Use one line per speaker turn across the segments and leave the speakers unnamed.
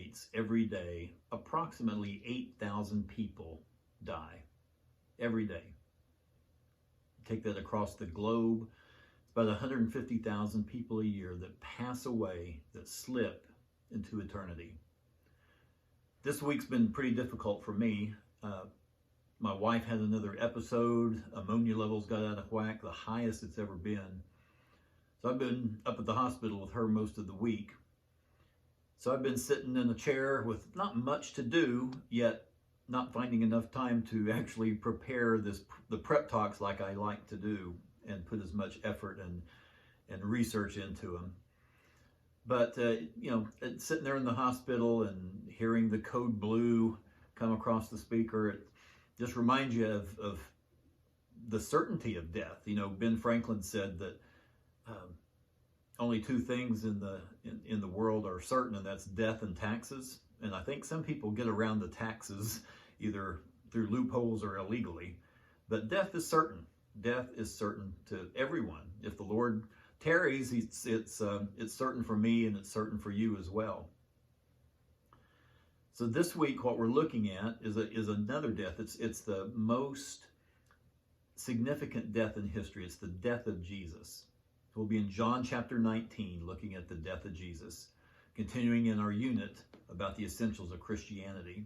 States, every day, approximately 8,000 people die. Every day. Take that across the globe. It's about 150,000 people a year that pass away, that slip into eternity. This week's been pretty difficult for me. My wife had another episode. Ammonia levels got out of whack, the highest it's ever been. So I've been up at the hospital with her most of the week. So I've been sitting in a chair with not much to do, yet not finding enough time to actually prepare the prep talks like I like to do and put as much effort and research into them. But, sitting there in the hospital and hearing the code blue come across the speaker, it just reminds you of the certainty of death. Ben Franklin said that only two things in the world are certain, and that's death and taxes. And I think some people get around the taxes either through loopholes or illegally. But death is certain. Death is certain to everyone. If the Lord tarries, it's certain for me, and it's certain for you as well. So this week, what we're looking at is another death. It's the most significant death in history. It's the death of Jesus. We'll be in John chapter 19, looking at the death of Jesus, continuing in our unit about the essentials of Christianity.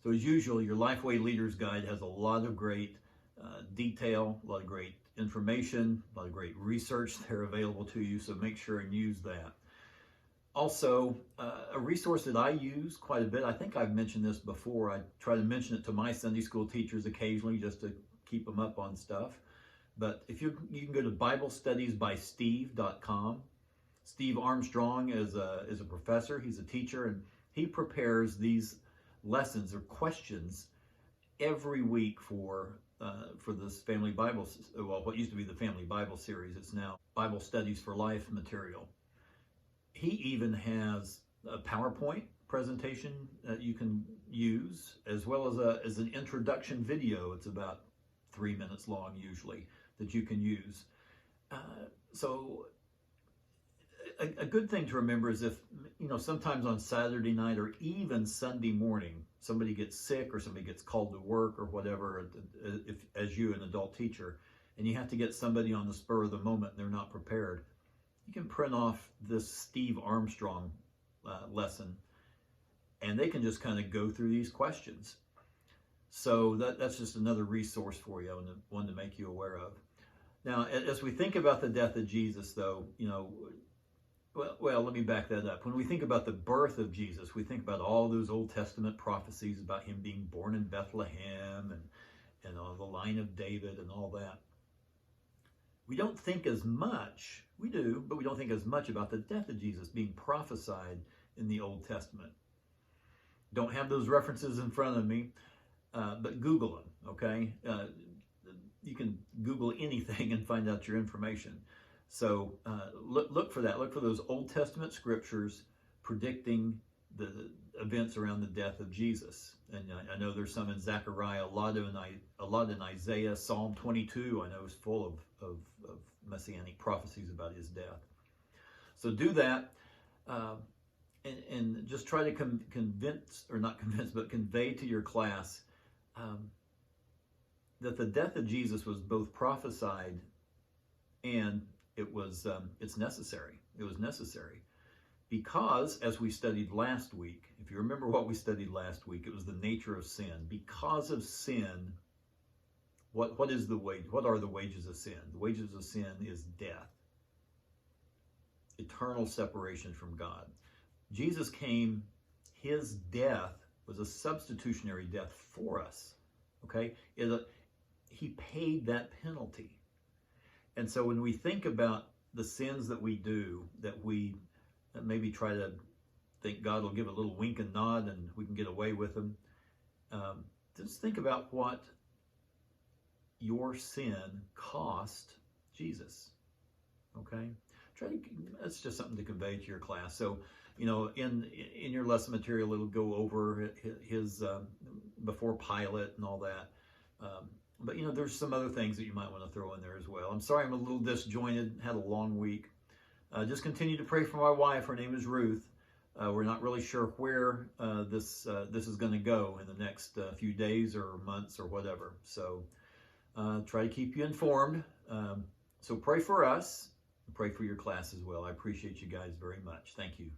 So as usual, your Lifeway Leader's Guide has a lot of great detail, a lot of great information, a lot of great research there available to you, so make sure and use that. Also, a resource that I use quite a bit, I think I've mentioned this before, I try to mention it to my Sunday school teachers occasionally just to keep them up on stuff. But if you can go to BibleStudiesBySteve.com. Steve Armstrong is a professor, he's a teacher, and he prepares these lessons or questions every week for this Family Bible, well, what used to be the Family Bible series, it's now Bible Studies for Life material. He even has a PowerPoint presentation that you can use, as well as an introduction video. It's about 3 minutes long usually, that you can use. So a good thing to remember is if, sometimes on Saturday night or even Sunday morning, somebody gets sick or somebody gets called to work or whatever, as you, an adult teacher, and you have to get somebody on the spur of the moment and they're not prepared, you can print off this Steve Armstrong lesson, and they can just kind of go through these questions. So that's just another resource for you, one to make you aware of. Now, as we think about the death of Jesus, though, well, let me back that up. When we think about the birth of Jesus, we think about all those Old Testament prophecies about him being born in Bethlehem and on the line of David and all that. We don't think as much, we do, but we don't think as much about the death of Jesus being prophesied in the Old Testament. Don't have those references in front of me, but Google them, okay? You can Google anything and find out your information. So look for that. Look for those Old Testament scriptures predicting the events around the death of Jesus. And I know there's some in Zechariah, a lot in Isaiah. Psalm 22, I know, is full of messianic prophecies about his death. So do that, and just try to convey to your class that the death of Jesus was both prophesied and it's necessary. It was necessary because, as we studied last week, if you remember what we studied last week, it was the nature of sin. Because of sin, what is the wage? What are the wages of sin? The wages of sin is death, eternal separation from God. Jesus came, his death was a substitutionary death for us. Okay? He paid that penalty. And so when we think about the sins that we do, that we maybe try to think God will give a little wink and nod and we can get away with them, just think about what your sin cost Jesus. Okay? That's just something to convey to your class. So, in your lesson material, it'll go over his before Pilate and all that. But there's some other things that you might want to throw in there as well. I'm sorry I'm a little disjointed, had a long week. Just continue to pray for my wife. Her name is Ruth. We're not really sure where this is going to go in the next few days or months or whatever. So try to keep you informed. So pray for us. Pray for your class as well. I appreciate you guys very much. Thank you.